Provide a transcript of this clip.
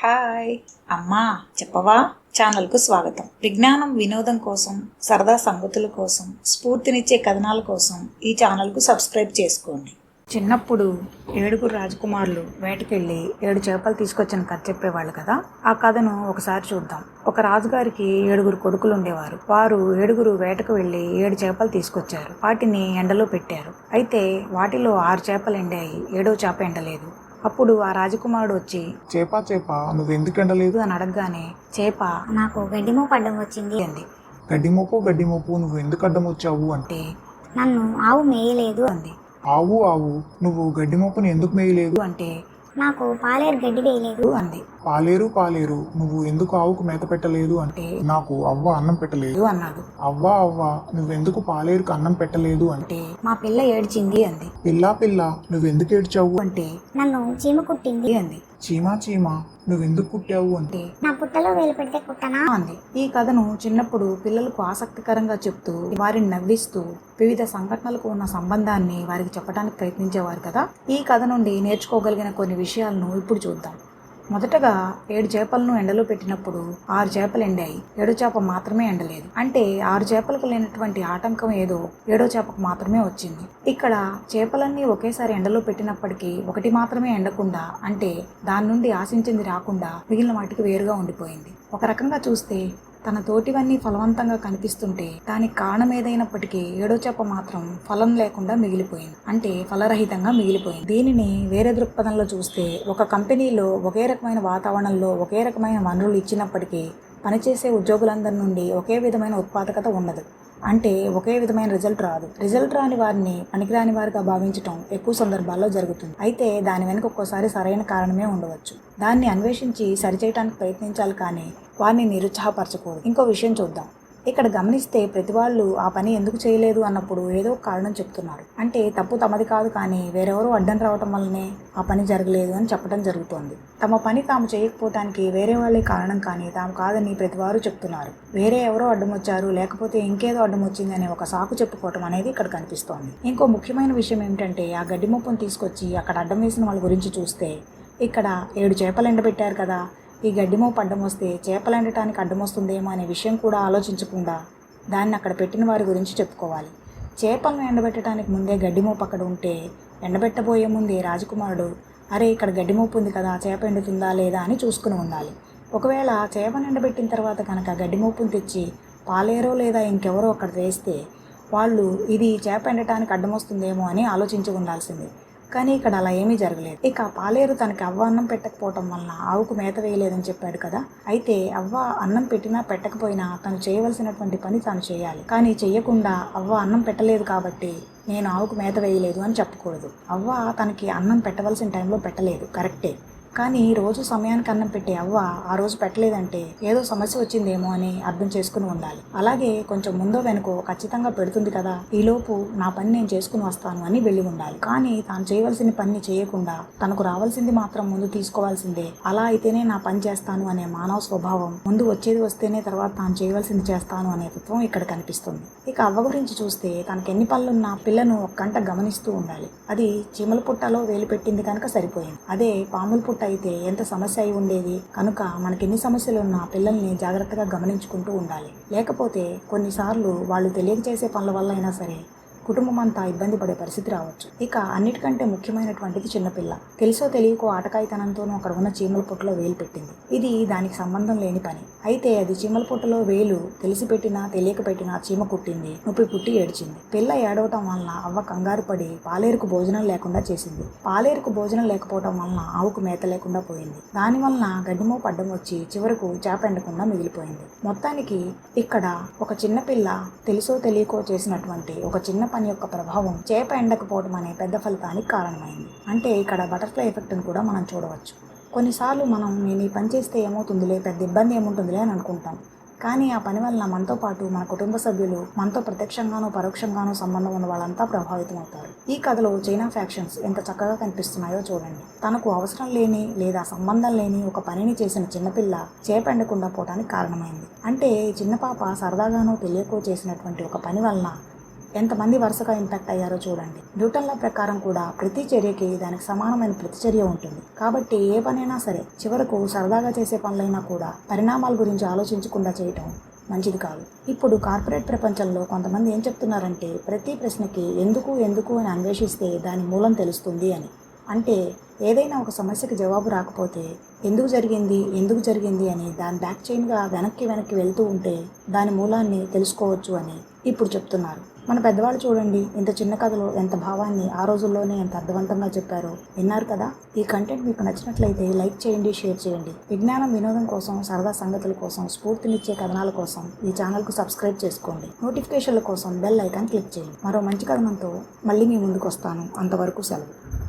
Hi అమ్మా చెప్పవా ఛానల్కు స్వాగతం. విజ్ఞానం వినోదం కోసం, సరదా సంగతుల కోసం, స్ఫూర్తినిచ్చే కథనాల కోసం ఈ ఛానల్కు సబ్స్క్రైబ్ చేసుకోండి. చిన్నప్పుడు 7 రాజకుమారులు వేటకెళ్ళి 7 చేపలు తీసుకొచ్చిన కథ చెప్పేవాళ్ళు కదా. ఆ కథను ఒకసారి చూద్దాం. ఒక రాజుగారికి 7 కొడుకులు ఉండేవారు. వారు 7 వేటకు వెళ్ళి 7 చేపలు తీసుకొచ్చారు. వాటిని ఎండలో పెట్టారు. అయితే వాటిలో 6 చేపలు ఎండాయి, 7వ చేప ఎండలేదు. అప్పుడు ఆ రాజకుమారుడు వచ్చి చేప నువ్వెందుకు ఎండలేదు అని అడగగానే చేప నాకు గడ్డిమోపు అడ్డం వచ్చింది అంది. గడ్డిమోపు నువ్వు ఎందుకు అడ్డం వచ్చావు అంటే నన్ను ఆవు మేయలేదు అంది. ఆవు నువ్వు గడ్డిమోపుని ఎందుకు మేయలేదు అంటే నాకు పాలేరు గడ్డి వేయలేదు అంది. పాలేరు నువ్వు ఎందుకు ఆవుకు మేత పెట్టలేదు అంటే నాకు అవ్వ అన్నం పెట్టలేదు అన్నాడు. అవ్వ నువ్వెందుకు పాలేరుకు అన్నం పెట్టలేదు అంటే మా పిల్ల ఏడ్చింది అంది. పిల్ల నువ్వెందుకు ఏడ్చావు అంటే నన్ను చీమ కుట్టింది అంది. చీమ నువ్వెందుకు కుట్టావు అంటే నా పుట్టలో వేలు పెడితే కుట్టనా అంది. ఈ కథను చిన్నప్పుడు పిల్లలకు ఆసక్తికరంగా చెప్తూ వారిని నవ్విస్తూ వివిధ సంఘటనలకు ఉన్న సంబంధాన్ని వారికి చెప్పడానికి ప్రయత్నించేవారు కదా. ఈ కథ నుండి నేర్చుకోగలిగిన కొన్ని విషయాలను ఇప్పుడు చూద్దాం. మొదటగా 7 చేపలను ఎండలో పెట్టినప్పుడు 6 చేపలు ఎండాయి, 7వ చేప మాత్రమే ఎండలేదు. అంటే 6 చేపలకు లేనటువంటి ఆటంకం ఏదో 7వ చేపకు మాత్రమే వచ్చింది. ఇక్కడ చేపలన్నీ ఒకేసారి ఎండలో పెట్టినప్పటికీ ఒకటి మాత్రమే ఎండకుండా, అంటే దాని నుండి ఆశించింది రాకుండా మిగిలిన వాటికి వేరుగా ఉండిపోయింది. ఒక రకంగా చూస్తే తన తోటివన్నీ ఫలవంతంగా కనిపిస్తుంటే దానికి కారణం ఏదైనప్పటికీ 7వ చేప మాత్రం ఫలం లేకుండా మిగిలిపోయింది, అంటే ఫలరహితంగా మిగిలిపోయింది. దీనిని వేరే దృక్పథంలో చూస్తే ఒక కంపెనీలో ఒకే రకమైన వాతావరణంలో ఒకే రకమైన వనరులు ఇచ్చినప్పటికీ పనిచేసే ఉద్యోగులందరి నుండి ఒకే విధమైన ఉత్పాదకత ఉండదు, అంటే ఒకే విధమైన రిజల్ట్ రాని వారిని పనికిరాని వారిగా భావించటం ఎక్కువ సందర్భాల్లో జరుగుతుంది. అయితే దాని వెనుక ఒక్కోసారి సరైన కారణమే ఉండవచ్చు. దాన్ని అన్వేషించి సరిచేయడానికి ప్రయత్నించాలి, కానీ వారిని నిరుత్సాహపరచకూడదు. ఇంకో విషయం చూద్దాం. ఇక్కడ గమనిస్తే ప్రతి వాళ్ళు ఆ పని ఎందుకు చేయలేదు అన్నప్పుడు ఏదో కారణం చెప్తున్నారు. అంటే తప్పు తమది కాదు, కానీ వేరెవరో అడ్డం రావటం వల్లనే ఆ పని జరగలేదు అని చెప్పడం జరుగుతోంది. తమ పని తాము చేయకపోవటానికి వేరే వాళ్ళే కారణం, కానీ తాము కాదని ప్రతివారు చెప్తున్నారు. వేరే ఎవరో అడ్డం వచ్చారు, లేకపోతే ఇంకేదో అడ్డం వచ్చింది అనే ఒక సాకు చెప్పుకోవటం అనేది ఇక్కడ కనిపిస్తోంది. ఇంకో ముఖ్యమైన విషయం ఏమిటంటే ఆ గడ్డి మొప్పును తీసుకొచ్చి అక్కడ అడ్డం వేసిన వాళ్ళ గురించి చూస్తే ఇక్కడ 7 చేపలు ఎండబెట్టారు కదా, ఈ గడ్డిమోపు అడ్డం వస్తే చేపలు ఎండటానికి అడ్డం వస్తుందేమో అనే విషయం కూడా ఆలోచించకుండా దాన్ని అక్కడ పెట్టిన వారి గురించి చెప్పుకోవాలి. చేపలను ఎండబెట్టడానికి ముందే గడ్డిమోపు అక్కడ ఉంటే ఎండబెట్టబోయే ముందే రాజకుమారుడు అరే ఇక్కడ గడ్డిమోపు ఉంది కదా, చేప ఎండుతుందా లేదా అని చూసుకుని ఉండాలి. ఒకవేళ చేపను ఎండబెట్టిన తర్వాత కనుక గడ్డిమోపును తెచ్చి పాలేరో లేదా ఇంకెవరో అక్కడ వేస్తే వాళ్ళు ఇది చేప ఎండటానికి అడ్డం వస్తుందేమో అని ఆలోచించి ఉండాల్సింది. కానీ ఇక్కడ అలా ఏమీ జరగలేదు. ఇక పాలేరు తనకి అవ్వ అన్నం పెట్టకపోవటం వలన ఆవుకు మేత వేయలేదని చెప్పాడు కదా. అయితే అవ్వ అన్నం పెట్టినా పెట్టకపోయినా తను చేయవలసినటువంటి పని తాను చేయాలి. కానీ చెయ్యకుండా అవ్వ అన్నం పెట్టలేదు కాబట్టి నేను ఆవుకు మేత వేయలేదు అని చెప్పకూడదు. అవ్వ తనకి అన్నం పెట్టవలసిన టైంలో పెట్టలేదు, కరెక్టే. కానీ రోజు సమయానికి అన్నం పెట్టే అవ్వ ఆ రోజు పెట్టలేదంటే ఏదో సమస్య వచ్చిందేమో అని అర్థం చేసుకుని ఉండాలి. అలాగే కొంచెం ముందో వెనుకో ఖచ్చితంగా పెడుతుంది కదా, ఈలోపు నా పని నేను చేసుకుని వస్తాను అని వెళ్ళి ఉండాలి. కానీ తాను చేయవలసిన పని చేయకుండా తనకు రావాల్సింది మాత్రం ముందు తీసుకోవాల్సిందే. అలా అయితేనే నా పని చేస్తాను అనే మానవ స్వభావం, ముందు వచ్చేది వస్తేనే తర్వాత తాను చేయవలసింది చేస్తాను అనే తత్వం ఇక్కడ కనిపిస్తుంది. ఇక అవ్వ గురించి చూస్తే తనకు ఎన్ని పనులున్నా పిల్లను ఒక గంట గమనిస్తూ ఉండాలి. అది చీమల పుట్టలో వేలు పెట్టింది కనుక సరిపోయింది. అదే పాముల పుట్ట అయితే ఎంత సమస్య అయి ఉండేది. కనుక మనకి ఎన్ని సమస్యలు ఉన్నా పిల్లల్ని జాగ్రత్తగా గమనించుకుంటూ ఉండాలి. లేకపోతే కొన్నిసార్లు వాళ్ళు తెలియక చేసే పనుల వల్ల అయినా సరే కుటుంబం అంతా ఇబ్బంది పడే పరిస్థితి రావచ్చు. ఇక అన్నిటికంటే ముఖ్యమైనటువంటిది చిన్నపిల్ల. తెలుసో తెలియకో ఆటకాయితనంతోనూ అక్కడ ఉన్న చీమల పుట్టలో వేలు పెట్టింది. ఇది దానికి సంబంధం లేని పని. అయితే అది చీమల పుట్టలో వేలు తెలిసి పెట్టినా తెలియక పెట్టినా చీమ కుట్టింది, నొప్పి పుట్టి ఏడ్చింది. పిల్ల ఏడవటం వలన అవ్వ కంగారు పడి పాలేరుకు భోజనం లేకుండా చేసింది. పాలేరుకు భోజనం లేకపోవటం వలన ఆవుకు మేత లేకుండా పోయింది. దాని వలన గడ్డిమోపు అడ్డం వచ్చి చివరకు చేప ఎండకుండా మిగిలిపోయింది. మొత్తానికి ఇక్కడ ఒక చిన్న పిల్ల తెలుసో తెలియకో చేసినటువంటి ఒక చిన్న పని యొక్క ప్రభావం చేప ఎండకపోవడం అనే పెద్ద ఫలితానికి కారణమైంది. అంటే ఇక్కడ బటర్ఫ్లై ఎఫెక్ట్ అని కూడా మనం చూడవచ్చు. కొన్నిసార్లు మనం నేను ఈ పని చేస్తే ఏమవుతుందిలే, పెద్ద ఇబ్బంది ఏముంటుందిలే అని అనుకుంటాం. కానీ ఆ పని వలన మనతో పాటు మన కుటుంబ సభ్యులు, మనతో ప్రత్యక్షంగానో పరోక్షంగానో సంబంధం ఉన్న వాళ్ళంతా ప్రభావితం అవుతారు. ఈ కథలో చైనా ఫ్యాక్షన్స్ ఎంత చక్కగా కనిపిస్తున్నాయో చూడండి. తనకు అవసరం లేని లేదా సంబంధం లేని ఒక పనిని చేసిన చిన్నపిల్ల చేప ఎండకుండా పోవడానికి కారణమైంది. అంటే చిన్న పాప సరదాగానో తెలియకో చేసినటువంటి ఒక పని వలన ఎంతమంది వరుసగా ఇంపాక్ట్ అయ్యారో చూడండి. న్యూటన్ల ప్రకారం కూడా ప్రతి చర్యకి దానికి సమానమైన ప్రతిచర్య ఉంటుంది. కాబట్టి ఏ పనైనా సరే చివరకు సరదాగా చేసే పనులైనా కూడా పరిణామాల గురించి ఆలోచించకుండా చేయటం మంచిది కాదు. ఇప్పుడు కార్పొరేట్ ప్రపంచంలో కొంతమంది ఏం చెప్తున్నారంటే ప్రతి ప్రశ్నకి ఎందుకు ఎందుకు అని అన్వేషిస్తే దాని మూలం తెలుస్తుంది అని. అంటే ఏదైనా ఒక సమస్యకి జవాబు రాకపోతే ఎందుకు జరిగింది అని దాని బ్యాక్ చైన్గా వెనక్కి వెళ్తూ ఉంటే దాని మూలాన్ని తెలుసుకోవచ్చు అని ఇప్పుడు చెప్తున్నారు. మన పెద్దవాళ్ళు చూడండి, ఇంత చిన్న కథలో ఎంత భావాన్ని ఆ రోజుల్లోనే ఎంత అర్థవంతంగా చెప్పారో విన్నారు కదా. ఈ కంటెంట్ మీకు నచ్చినట్లయితే లైక్ చేయండి, షేర్ చేయండి. విజ్ఞానం వినోదం కోసం, సరదా సంగతుల కోసం, స్ఫూర్తినిచ్చే కథనాల కోసం ఈ ఛానల్కు సబ్స్క్రైబ్ చేసుకోండి. నోటిఫికేషన్ల కోసం బెల్ ఐకాన్ క్లిక్ చేయండి. మరో మంచి కథనంతో మళ్ళీ మీ ముందుకు వస్తాను. అంతవరకు సెలవు.